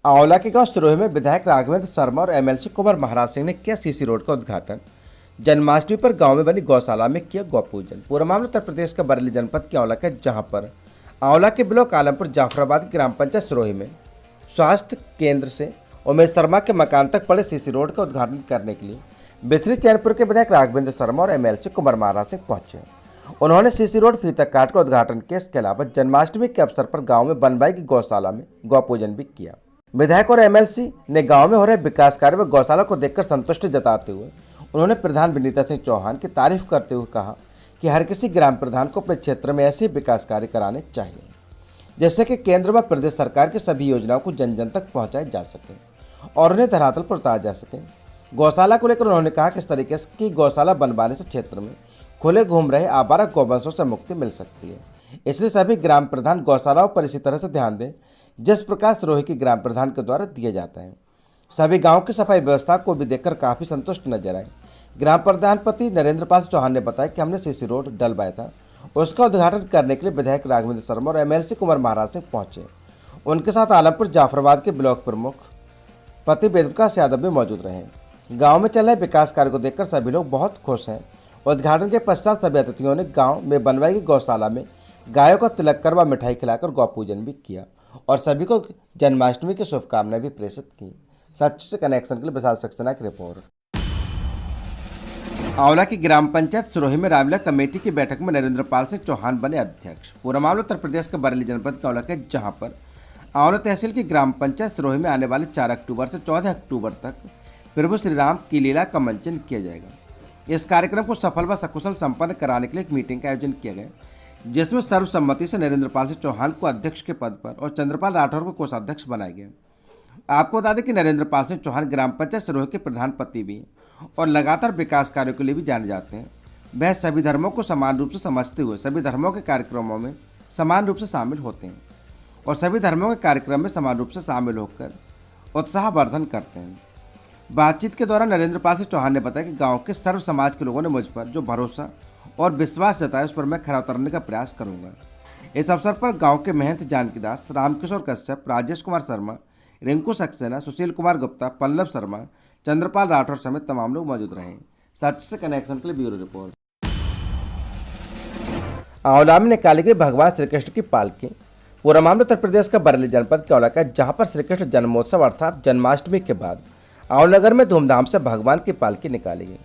आंवला के गांव सिरोही में विधायक राघवेंद्र शर्मा और एमएलसी कुंवर महाराज सिंह ने किया सीसी रोड का उद्घाटन। जन्माष्टमी पर गांव में बनी गौशाला में किया गौ पूजन। पूरा मामला उत्तर प्रदेश के बरेली जनपद के आंवला का, जहां पर आंवला के ब्लॉक आलमपुर जाफराबाद की ग्राम पंचायत सिरोही में स्वास्थ्य केंद्र से उमेश शर्मा के मकान तक पड़े सीसी रोड का उद्घाटन करने के लिए बिथरी चैनपुर के विधायक राघवेंद्र शर्मा और एमएलसी कुंवर महाराज सिंह पहुंचे। उन्होंने सीसी रोड फीता काट का उद्घाटन किया। इसके अलावा जन्माष्टमी के अवसर पर गांव में बनवाई की गौशाला में गौ पूजन भी किया। विधायक और एमएलसी ने गांव में हो रहे विकास कार्य व गौशाला को देखकर संतुष्टि जताते हुए उन्होंने प्रधान विनीता सिंह चौहान की तारीफ करते हुए कहा कि हर किसी ग्राम प्रधान को अपने क्षेत्र में ऐसे विकास कार्य कराने चाहिए, जैसे कि केंद्र व प्रदेश सरकार की सभी योजनाओं को जन जन तक पहुंचाया जा सके और उन्हें धरातल पर उतारा जा सके। गौशाला को लेकर उन्होंने कहा कि इस तरीके की गौशाला बनवाने से क्षेत्र में खुले घूम रहे आवारा गौवंशों से मुक्ति मिल सकती है। इसलिए सभी ग्राम प्रधान गौशालाओं पर इसी तरह से ध्यान दें जिस प्रकार सिरोही की ग्राम प्रधान के द्वारा दिया जाता है। सभी गांव की सफाई व्यवस्था को भी देखकर काफ़ी संतुष्ट नजर आए। ग्राम प्रधान पति नरेंद्र पाल चौहान ने बताया कि हमने सीसी रोड डलवाया था, उसका उद्घाटन करने के लिए विधायक राघवेंद्र शर्मा और एमएलसी कुंवर महाराज सिंह पहुंचे। उनके साथ आलमपुर जाफराबाद के ब्लॉक प्रमुख पति वेदप्रकाश यादव भी मौजूद रहे। गाँव में चल रहे विकास कार्य को देखकर सभी लोग बहुत खुश हैं। उद्घाटन के पश्चात सभी अतिथियों ने गाँव में बनवाई गई गौशाला में गायों का तिलक कर व मिठाई खिलाकर गौ पूजन भी किया और सभी को जन्माष्टमी की शुभकामनाएं भी प्रेषित की। सच से कनेक्शन के लिए विशाल सक्सेना की रिपोर्ट। आंवला की ग्राम पंचायत सिरोही में रामलीला कमेटी की बैठक में नरेंद्र पाल सिंह चौहान बने अध्यक्ष। पूरा मामला उत्तर प्रदेश के बरेली जनपद के आंवला के, जहां पर आंवला तहसील की ग्राम पंचायत सिरोही में आने वाले 4 अक्टूबर से 14 अक्टूबर तक प्रभु श्री राम की लीला का मंचन किया जाएगा। इस कार्यक्रम को सफल व सकुशल संपन्न कराने के लिए एक मीटिंग का आयोजन किया गया, जिसमें सर्वसम्मति से नरेंद्र पाल सिंह चौहान को अध्यक्ष के पद पर और चंद्रपाल राठौर को कोषाध्यक्ष बनाया गया। आपको बता दें कि नरेंद्र पाल सिंह चौहान ग्राम पंचायत सिरोही के प्रधान पति भी हैं और लगातार विकास कार्यों के लिए भी जाने जाते हैं। वह सभी धर्मों को समान रूप से समझते हुए सभी धर्मों के कार्यक्रमों में समान रूप से शामिल होते हैं और सभी धर्मों के कार्यक्रम में समान रूप से शामिल होकर उत्साहवर्धन करते हैं। बातचीत के दौरान नरेंद्र पाल सिंह चौहान ने बताया कि गाँव के सर्व समाज के लोगों ने मुझ पर जो भरोसा और विश्वास जताया उस पर मैं खरा उतरने का प्रयास करूंगा। इस अवसर पर गांव के महंत जानकी दास, रामकिशोर कश्यप, राजेश कुमार शर्मा, रिंकू सक्सेना, सुशील कुमार गुप्ता, पल्लव शर्मा, चंद्रपाल राठौर समेत तमाम लोग मौजूद रहे। सच से कनेक्शन के लिए ब्यूरो रिपोर्ट। आंवला में निकाली गई भगवान श्री कृष्ण की पालकी। पूरा मामला उत्तर प्रदेश का बरेली जनपद के आंवला का, जहां पर श्री कृष्ण जन्मोत्सव अर्थात जन्माष्टमी के बाद आंवला नगर में धूमधाम से भगवान की पालकी निकाली गई,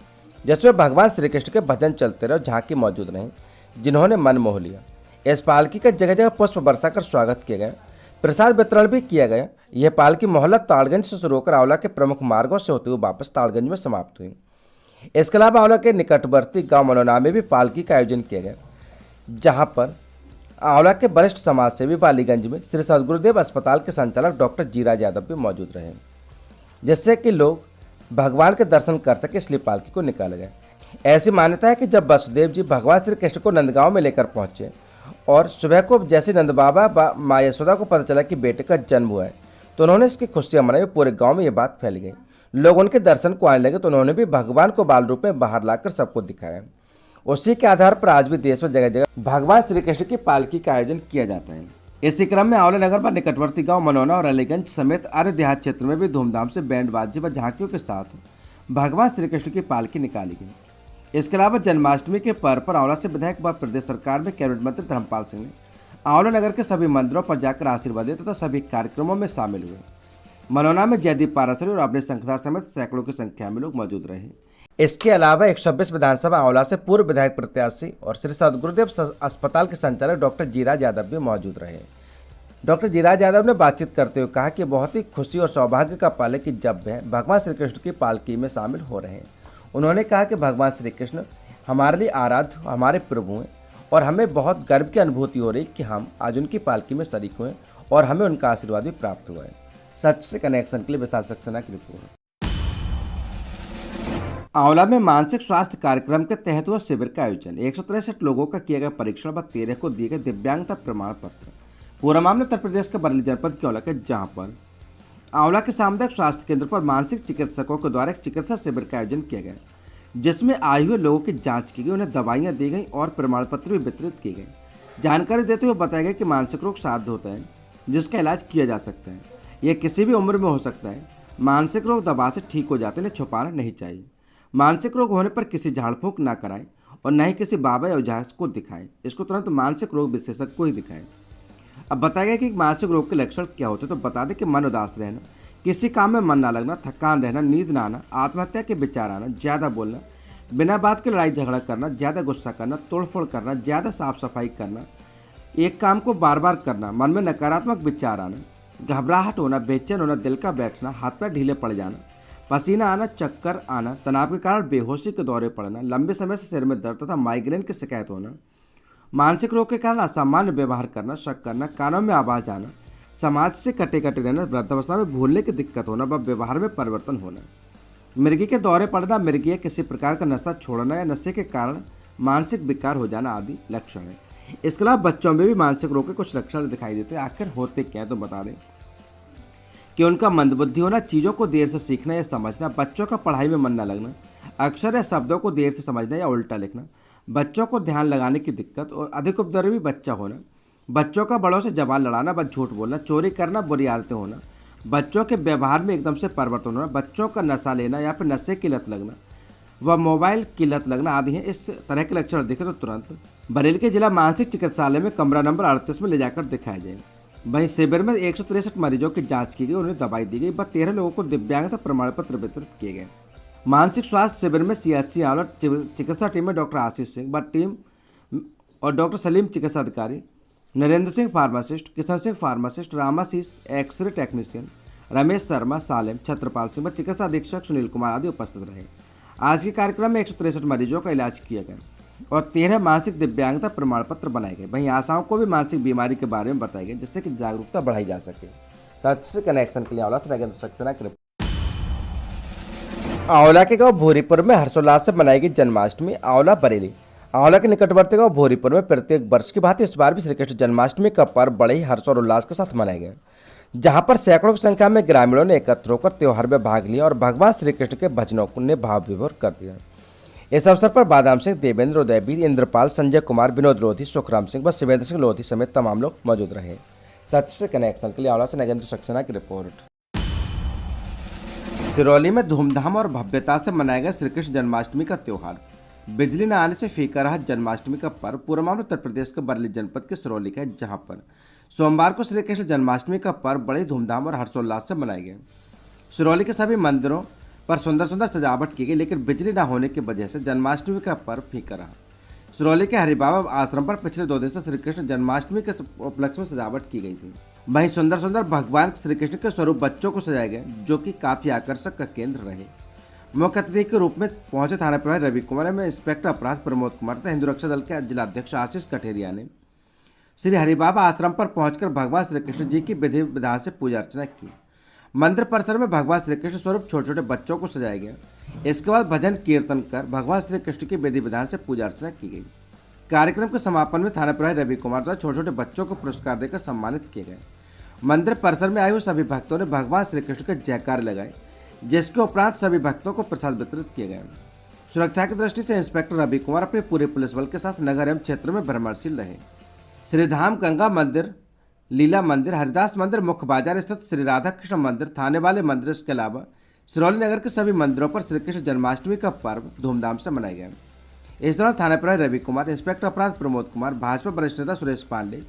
जिसमें भगवान श्री कृष्ण के भजन चलते रहे और झांकी मौजूद रहे, जिन्होंने मन मोह लिया। इस पालकी का जगह जगह पुष्प बरसा कर स्वागत किया गया, प्रसाद वितरण भी किया गया। यह पालकी मोहल्ला ताड़गंज से शुरू होकर आंवला के प्रमुख मार्गों से होते हुए वापस ताड़गंज में समाप्त हुई। इसके अलावा आंवला के निकटवर्ती गांव मनोना में भी पालकी का आयोजन किया गया, जहां पर आंवला के वरिष्ठ समाज सेवी बालीगंज में श्री सदगुरुदेव अस्पताल के संचालक डॉक्टर जीराज यादव भी मौजूद रहे, जिससे कि लोग भगवान के दर्शन कर सके, इसलिए पालकी को निकाला गया। ऐसी मान्यता है कि जब वसुदेव जी भगवान श्री कृष्ण को नंदगांव में लेकर पहुंचे और सुबह को जैसे नंद बाबा माँ यशोदा को पता चला कि बेटे का जन्म हुआ है, तो उन्होंने इसकी खुशियां मनाई। पूरे गांव में ये बात फैल गई, लोग उनके दर्शन को आने लगे, तो उन्होंने भी भगवान को बाल रूप में बाहर लाकर सबको दिखाया। उसी के आधार पर आज भी देश में जगह जगह भगवान श्री कृष्ण की पालकी का आयोजन किया जाता है। इसी क्रम में आंवला नगर व निकटवर्ती गांव मनोना और अलीगंज समेत अन्य देहात क्षेत्र में भी धूमधाम से बैंड बाजे व झांकियों के साथ भगवान श्री कृष्ण की पालकी निकाली गई। इसके अलावा जन्माष्टमी के पर्व पर आंवला से विधायक व प्रदेश सरकार में कैबिनेट मंत्री धर्मपाल सिंह ने आंवला नगर के सभी मंदिरों पर जाकर आशीर्वाद दिया तथा सभी कार्यक्रमों में शामिल हुए। मनोना में जयदीप पारासरी और अपने संगठन समेत सैकड़ों की संख्या में लोग मौजूद रहे। इसके अलावा 126 विधानसभा आंवला से पूर्व विधायक प्रत्याशी और श्री सदगुरुदेव अस्पताल के संचालक डॉक्टर जीराज यादव भी मौजूद रहे। डॉक्टर जीराज यादव ने बातचीत करते हुए कहा कि बहुत ही खुशी और सौभाग्य का पल है कि जब वह भगवान श्री कृष्ण की पालकी में शामिल हो रहे हैं। उन्होंने कहा कि भगवान श्री कृष्ण हमारे लिए आराध्य, हमारे प्रभु हैं और हमें बहुत गर्व की अनुभूति हो रही कि हम आज उनकी पालकी में शरीक हुए और हमें उनका आशीर्वाद भी प्राप्त हुआ है। सच से कनेक्शन के लिए विशाल सक्सेना की रिपोर्ट। आंवला में मानसिक स्वास्थ्य कार्यक्रम के तहत हुआ शिविर का आयोजन। 163 लोगों का किया गया परीक्षण व 13 को दिए गए दिव्यांगता प्रमाण पत्र। पूरा मामला उत्तर प्रदेश के बरेली जनपद के आंवला के, जहां पर आंवला के सामुदायिक स्वास्थ्य केंद्र पर मानसिक चिकित्सकों के द्वारा एक चिकित्सा शिविर का आयोजन किया गया, जिसमें आए हुए लोगों की जांच की गई, उन्हें दवाइयां दी गई और प्रमाण पत्र भी वितरित किए गए। जानकारी देते हुए बताया गया कि मानसिक रोग साध्य होता है जिसका इलाज किया जा सकता है। यह किसी भी उम्र में हो सकता है। मानसिक रोग दवा से ठीक हो जाते हैं, इन्हें छुपाना नहीं चाहिए। मानसिक रोग होने पर किसी झाड़ फूंक ना कराएं और न ही किसी बाबा या ओझा को दिखाएं। इसको तुरंत मानसिक रोग विशेषज्ञ को ही दिखाएं। अब बताया गया कि मानसिक रोग के लक्षण क्या होते हैं, तो बता दें कि मन उदास रहना, किसी काम में मन ना लगना, थकान रहना, नींद ना आना, आत्महत्या के विचार आना, ज़्यादा बोलना, बिना बात के लड़ाई झगड़ा करना, ज़्यादा गुस्सा करना, तोड़फोड़ करना, ज़्यादा साफ सफाई करना, एक काम को बार बार करना, मन में नकारात्मक विचार आना, घबराहट होना, बेचैन होना, दिल का बैठना, हाथ पैर ढीले पड़ जाना, पसीना आना, चक्कर आना, तनाव के कारण बेहोशी के दौरे पड़ना, लंबे समय से सिर में दर्द तथा माइग्रेन की शिकायत होना, मानसिक रोग के कारण असामान्य व्यवहार करना, शक करना, कानों में आवाज आना, समाज से कटे कटे रहना, वृद्धावस्था में भूलने की दिक्कत होना व व्यवहार में परिवर्तन होना, मिर्गी के दौरे पड़ना, मिर्गी या किसी प्रकार का नशा छोड़ना या नशे के कारण मानसिक विकार हो जाना आदि लक्षण है। इसके अलावा बच्चों में भी मानसिक रोग के कुछ लक्षण दिखाई देते हैं। आखिर होते क्या है, तो बता दें कि उनका मंदबुद्धि होना, चीज़ों को देर से सीखना या समझना, बच्चों का पढ़ाई में मन न लगना, अक्षर या शब्दों को देर से समझना या उल्टा लिखना, बच्चों को ध्यान लगाने की दिक्कत और अधिक उपद्रवी बच्चा होना, बच्चों का बड़ों से जबान लड़ाना व झूठ बोलना, चोरी करना, बुरी आदतें होना, बच्चों के व्यवहार में एकदम से परिवर्तन होना, बच्चों का नशा लेना या फिर नशे की लत लगना व मोबाइल की लत लगना आदि हैं। इस तरह के लक्षण दिखे तो तुरंत बरेली के जिला मानसिक चिकित्सालय में कमरा नंबर 38 में ले जाकर दिखाया जाए। वहीं शिविर में 163 मरीजों की जांच की गई, उन्हें दवाई दी गई व 13 लोगों को दिव्यांगता प्रमाण पत्र वितरित किए गए। मानसिक स्वास्थ्य शिविर में CHC आंवला चिकित्सा टीम में डॉक्टर आशीष सिंह व टीम और डॉक्टर सलीम चिकित्सा अधिकारी, Narendra Singh pharmacist, Kishan Singh pharmacist, Ramashish X ray technician, Ramesh Sharma Salem, Chhatrapal Singh व चिकित्सा अधीक्षक सुनील कुमार आदि उपस्थित रहे। आज के कार्यक्रम में 163 मरीजों का इलाज किया गया और 13 मानसिक दिव्यांगता प्रमाण पत्र बनाए गए। वहीं आशाओं को भी मानसिक बीमारी के बारे में बताया गया, जिससे कि जागरूकता बढ़ाई जा सके। सच से कनेक्शन के लिए आंवला से नगेंद्र सक्सेना की रिपोर्ट। आंवला के गांव भूरीपुर में हर्षोल्लास से मनाई गई जन्माष्टमी। आंवला बरेली। आंवला के निकटवर्ती गांव भूरीपुर में प्रत्येक वर्ष की भांति इस बार भी श्री कृष्ण जन्माष्टमी का पर्व बड़े ही हर्ष और उल्लास के साथ मनाया गया, जहां पर सैकड़ों की संख्या में ग्रामीणों ने एकत्र होकर त्योहार में भाग लिया और भगवान श्री कृष्ण के भजनों ने भाव विभोर कर दिया। इस अवसर पर बादाम सिंह, देवेंद्र, उदयवीर, इंद्रपाल, संजय कुमार, विनोद लोधी, सुखराम सिंह व शिवेंद्र सिंह लोधी समेत तमाम लोग मौजूद रहे। सच से कनेक्शन के लिए आंवला से नगेंद्र सक्सेना की रिपोर्ट। सिरौली में धूमधाम और भव्यता से मनाया गया श्री कृष्ण जन्माष्टमी का त्योहार। बिजली न आने से फीका रहा जन्माष्टमी का पर्व। पूर्व मामला उत्तर प्रदेश के बरेली जनपद के सिरौली का है, जहां पर सोमवार को श्री कृष्ण जन्माष्टमी का पर्व बड़े धूमधाम और हर्षोल्लास से मनाया गया। सिरौली के सभी मंदिरों पर सुंदर सुंदर सजावट की गई, लेकिन बिजली न होने की वजह से जन्माष्टमी का पर्व फीका रहा। सिरौली के हरिबाबा आश्रम पर पिछले 2 दिन से श्री कृष्ण जन्माष्टमी के उपलक्ष्य में सजावट की गई थी। वहीं सुंदर सुंदर भगवान श्री कृष्ण के स्वरूप बच्चों को सजाए गए, जो कि काफी आकर्षक का केंद्र रहे। मुख्य अतिथि के रूप में पहुंचे थाना प्रभारी रवि कुमार में इंस्पेक्टर अपराध प्रमोद कुमार तथा हिंदू रक्षा दल के जिलाध्यक्ष आशीष कठेरिया ने श्री हरिबाबा आश्रम पर पहुंचकर भगवान श्री कृष्ण जी की विधि विधान से पूजा अर्चना की। मंदिर परिसर में भगवान श्री कृष्ण स्वरूप छोटे छोटे बच्चों को सजाया गया। इसके बाद भजन कीर्तन कर भगवान श्री कृष्ण की विधि विधान से पूजा अर्चना की गई। कार्यक्रम के समापन में थाना प्रभारी रवि कुमार द्वारा छोटे छोटे बच्चों को पुरस्कार देकर सम्मानित किए गए। मंदिर परिसर में आए हुए सभी भक्तों ने भगवान श्री कृष्ण के जयकार लगाए, जिसके उपरांत सभी भक्तों को प्रसाद वितरित किए गए। सुरक्षा की दृष्टि से इंस्पेक्टर रवि कुमार अपने पूरे पुलिस बल के साथ नगर एवं क्षेत्र में भ्रमणशील रहे। श्रीधाम गंगा मंदिर, लीला मंदिर, हरिदास मंदिर, मुख्य बाजार स्थित श्री राधा कृष्ण मंदिर, थाने वाले मंदिर, इसके अलावा सिरौली नगर के सभी मंदिरों पर श्री कृष्ण जन्माष्टमी का पर्व धूमधाम से मनाया गया। इस दौरान थाना प्रभारी रवि कुमार, इंस्पेक्टर अपराध प्रमोद कुमार, भाजपा वरिष्ठ नेता सुरेश पांडे,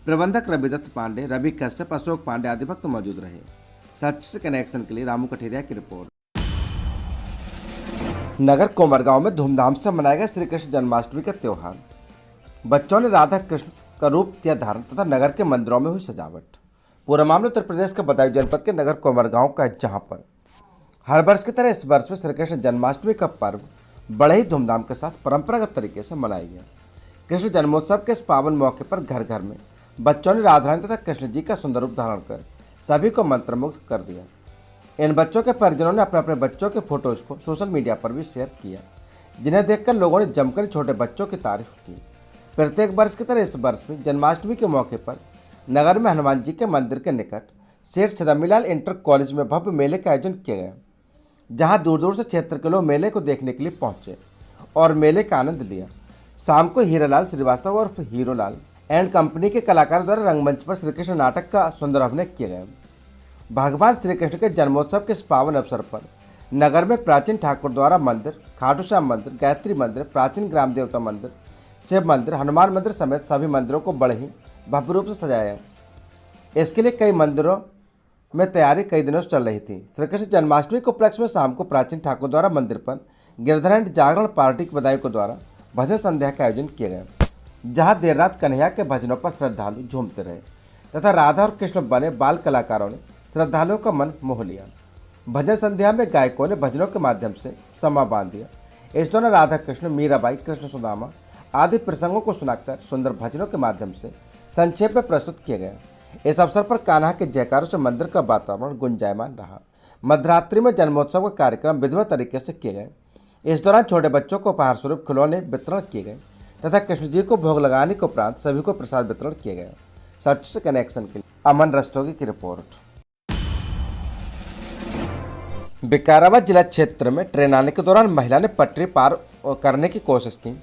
प्रबंधक रविदत्त पांडे, रवि कश्यप, अशोक पांडे आदि भक्त मौजूद रहे। सच से कनेक्शन के लिए रामू कठेरिया की रिपोर्ट। नगर कोमरगांव में धूमधाम से मनाया गया श्री कृष्ण जन्माष्टमी का त्योहार। बच्चों ने राधा कृष्ण का रूप किया धारण तथा नगर के मंदिरों में हुई सजावट। पूरा मामला उत्तर प्रदेश के बदायूं जनपद के नगर कोमरगांव का है, जहां पर हर वर्ष की तरह इस वर्ष में श्री कृष्ण जन्माष्टमी का पर्व बड़े ही धूमधाम के साथ परंपरागत तरीके से मनाया गया। कृष्ण जन्मोत्सव के इस पावन मौके पर घर घर में बच्चों ने राधा रानी तथा कृष्ण जी का सुंदर रूप धारण कर सभी को मंत्रमुग्ध कर दिया। इन बच्चों के परिजनों ने अपने अपने बच्चों के फोटोज को सोशल मीडिया पर भी शेयर किया, जिन्हें देखकर लोगों ने जमकर छोटे बच्चों की तारीफ की। प्रत्येक वर्ष की तरह इस वर्ष भी जन्माष्टमी के मौके पर नगर में हनुमान जी के मंदिर के निकट सेठ सदामीलाल इंटर कॉलेज में भव्य मेले का आयोजन किया गया, जहां दूर दूर से क्षेत्र के लोग मेले को देखने के लिए पहुंचे और मेले का आनंद लिया। शाम को हीरालाल श्रीवास्तव और हीरोलाल एंड कंपनी के कलाकारों द्वारा रंगमंच पर श्रीकृष्ण नाटक का सुंदर अभिनय किया गया। भगवान श्री कृष्ण के जन्मोत्सव के इस पावन अवसर पर नगर में प्राचीन ठाकुर द्वारा मंदिर, खाटू श्याम मंदिर, गायत्री मंदिर, प्राचीन ग्राम देवता मंदिर, शिव मंदिर, हनुमान मंदिर समेत सभी मंदिरों को बड़े ही भव्य रूप से सजाया। इसके लिए कई मंदिरों में तैयारी कई दिनों से चल रही थी। श्री कृष्ण जन्माष्टमी के उपलक्ष्य में शाम को प्राचीन ठाकुर द्वारा मंदिर पर गिरधर एंड जागरण पार्टी के बधाई को द्वारा भजन संध्या का आयोजन किया गया, जहां देर रात कन्हैया के भजनों पर श्रद्धालु झूमते रहे तथा राधा और कृष्ण बने बाल कलाकारों ने श्रद्धालुओं का मन मोह लिया। भजन संध्या में गायकों ने भजनों के माध्यम से समा बांध दिया। इस दौरान राधा कृष्ण, मीराबाई, कृष्ण सुदामा आदि प्रसंगों को सुनाकर सुंदर भजनों के माध्यम से संक्षेप में प्रस्तुत किया गया। इस अवसर पर कान्हा के जयकारों से मंदिर का वातावरण गुंजायमान रहा। मध्यरात्रि में जन्मोत्सव का कार्यक्रम विधिवत तरीके से किए गए। इस दौरान छोटे बच्चों को उपहार स्वरूप खिलौने वितरण किए गए तथा कृष्ण जी को भोग लगाने के उपरांत सभी को प्रसाद वितरण किया गया। सच से कनेक्शन के लिए अमन रस्तोगी की रिपोर्ट। विकाराबाद जिला क्षेत्र में ट्रेन आने के दौरान महिला ने पटरी पार करने की कोशिश की।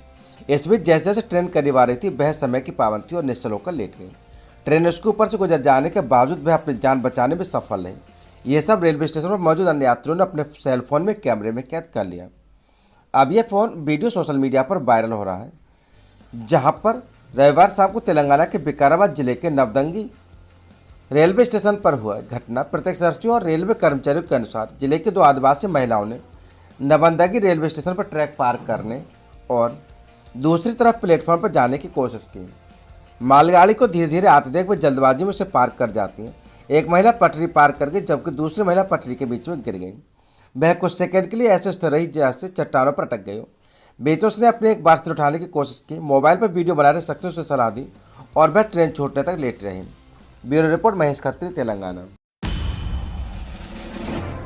इस बीच जैसे जैसे ट्रेन करीब आ रही थी वह समय की पाबंदी और निश्चल होकर लेट गई। ट्रेन उसके ऊपर से गुजर जाने के बावजूद वह अपनी जान बचाने में सफल रही। ये सब रेलवे स्टेशन पर मौजूद अन्य यात्रियों ने अपने सेलफोन में कैमरे में कैद कर लिया। अब यह वीडियो सोशल मीडिया पर वायरल हो रहा है, जहां पर रविवार शाम को तेलंगाना के विकाराबाद जिले के नवदंगी रेलवे स्टेशन पर हुआ घटना। प्रत्यक्षदर्शियों और रेलवे कर्मचारियों के अनुसार जिले की 2 आदिवासी महिलाओं ने नवदंगी रेलवे स्टेशन पर ट्रैक पार करने और दूसरी तरफ प्लेटफॉर्म पर जाने की कोशिश की। मालगाड़ी को धीरे धीरे आते देख वे जल्दबाजी में उसे पार कर जाती हैं। एक महिला पटरी पार कर गई, जबकि दूसरी महिला पटरी के बीच में गिर गई। वह कुछ सेकंड के लिए ऐसे स्थिर रही जैसे चट्टानों पर अटक गई हो। बीच उसने अपने एक बार से उठाने की कोशिश की। मोबाइल पर वीडियो बना रहे शख्सों से सलाह दी और वह ट्रेन छूटने तक लेट रही। Bureau report, Mahesh Khatri, Telangana.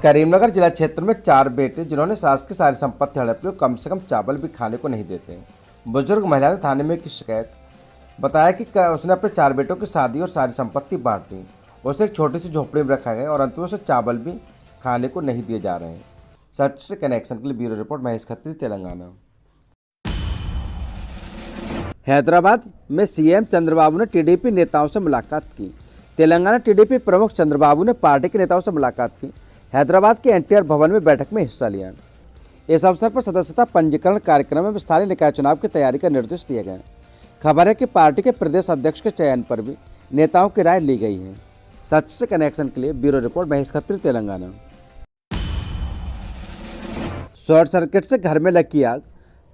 करीमनगर जिला क्षेत्र में 4 बेटे जिन्होंने सास की सारी संपत्ति हड़प ली, कम से कम चावल भी खाने को नहीं देते। बुजुर्ग महिला ने थाने में की शिकायत, बताया कि उसने अपने 4 बेटों की शादी और सारी संपत्ति बांट दी। उसे एक छोटी सी झोपड़ी में रखा गया और अंत में उसे चावल भी खाने को नहीं दिए जा रहे हैं। सच से कनेक्शन के लिए ब्यूरो रिपोर्ट, महेश खत्री, तेलंगाना। हैदराबाद में सीएम चंद्रबाबू ने टीडीपी नेताओं से मुलाकात की। तेलंगाना टीडीपी प्रमुख चंद्रबाबू ने पार्टी के नेताओं से मुलाकात की। हैदराबाद के एनटीआर भवन में बैठक में हिस्सा लिया। इस अवसर पर सदस्यता पंजीकरण कार्यक्रम में स्थानीय निकाय चुनाव की तैयारी का निर्देश दिया गया। खबर है कि पार्टी के प्रदेश अध्यक्ष के चयन पर भी नेताओं की राय ली गई है। सच से कनेक्शन के लिए bureau report, Mahesh Khatri, Telangana. Short circuit से घर में लगी आग।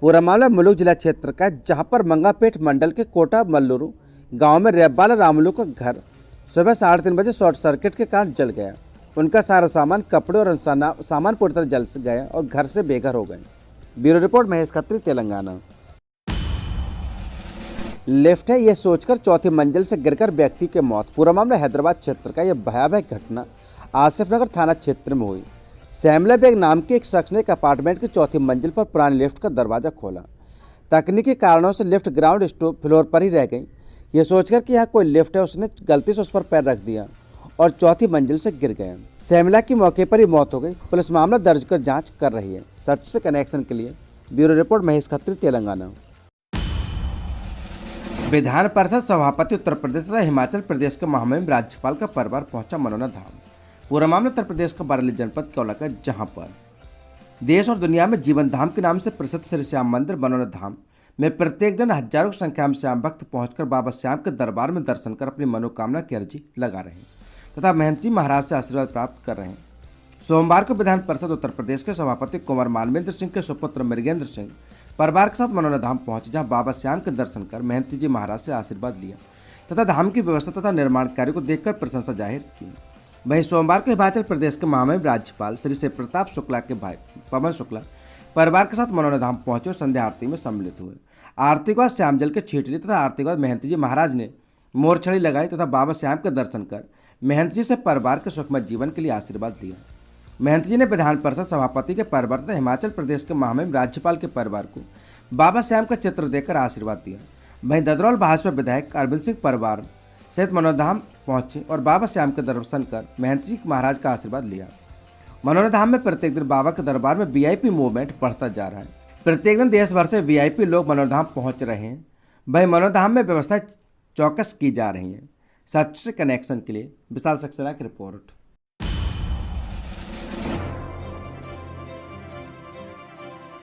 पूरा मामला मुलुगु जिला क्षेत्र का है, जहां पर मंगापेट मंडल के कोटा मल्लूरू गांव में रेब्बाला रामुलू का घर सुबह 3:30 बजे शॉर्ट सर्किट के कारण जल गया। उनका सारा सामान, कपड़े और सामान पूरी तरह जल गया और घर से बेघर हो गए। Bureau report, Mahesh Khatri, Telangana. Lift है यह सोचकर चौथी मंजिल से गिरकर व्यक्ति की मौत। पूरा मामला हैदराबाद क्षेत्र का यह भयावह घटना आसिफ नगर थाना क्षेत्र में हुई। सैमला बेग नाम के एक शख्स ने एक अपार्टमेंट की चौथी मंजिल पर पुरानी लिफ्ट का दरवाजा खोला। तकनीकी कारणों से लिफ्ट ग्राउंड फ्लोर पर ही रह गई। यह सोचकर कि यहाँ कोई लिफ्ट है, उसने गलती से उस पर पैर रख दिया और चौथी मंजिल से गिर गया। सैमला की मौके पर ही मौत हो गई। पुलिस मामला दर्ज कर जांच कर रही है। सच से कनेक्शन के लिए ब्यूरो रिपोर्ट, महेश खत्री, तेलंगाना। विधान परिषद सभापति उत्तर प्रदेश तथा हिमाचल प्रदेश के महामहिम राज्यपाल का परिवार पहुंचा मनोना धाम। पूरा मामला उत्तर प्रदेश का बरेली जनपद केवला का, जहां पर देश और दुनिया में जीवन धाम के नाम से प्रसिद्ध श्री श्याम मंदिर मनोना धाम में प्रत्येक दिन हजारों की संख्या में श्याम भक्त पहुंचकर बाबा श्याम के दरबार में दर्शन कर अपनी मनोकामना की अर्जी लगा रहे हैं तथा महंत जी महाराज से आशीर्वाद प्राप्त कर रहे हैं। सोमवार को विधान परिषद उत्तर प्रदेश के सभापति कुंवर मानवेंद्र सिंह के सुपुत्र मृगेंद्र सिंह परिवार के साथ मनोना धाम पहुंचे, जहां बाबा श्याम के दर्शन कर महंत जी महाराज से आशीर्वाद लिया तथा धाम की व्यवस्था तथा निर्माण कार्य को देखकर प्रशंसा जाहिर की। वहीं सोमवार को हिमाचल प्रदेश के महामहिम राज्यपाल श्री शिव प्रताप शुक्ला के भाई पवन शुक्ला परिवार के साथ मनोना धाम पहुंचे और संध्या आरती में सम्मिलित हुए। आरती के बाद श्याम जल के छींटे तथा आरती के बाद महंत जी महाराज ने मोरछड़ी लगाई तथा बाबा श्याम के दर्शन कर महंत जी से परिवार के सुखमय जीवन के लिए आशीर्वाद लिया। महंत जी ने विधान परिषद सभापति के परिवार तथा हिमाचल प्रदेश के महामहिम राज्यपाल के परिवार को बाबा श्याम का चित्र देकर आशीर्वाद दिया। वहीं ददरौल भाजपा विधायक अरविंद सिंह परिवार सहित मनोना धाम पहुंचे और बाबा श्याम के दर्शन कर महंत जी महाराज का आशीर्वाद लिया। मनोना धाम में प्रत्येक दिन बाबा के दरबार में वीआईपी मूवमेंट बढ़ता जा रहा है। प्रत्येक दिन देश भर से वीआईपी लोग मनोना धाम पहुंच रहे हैं। वहीं मनोना धाम में व्यवस्थाएं चौकस की जा रही हैं। सच से कनेक्शन के लिए विशाल सक्सेना की रिपोर्ट।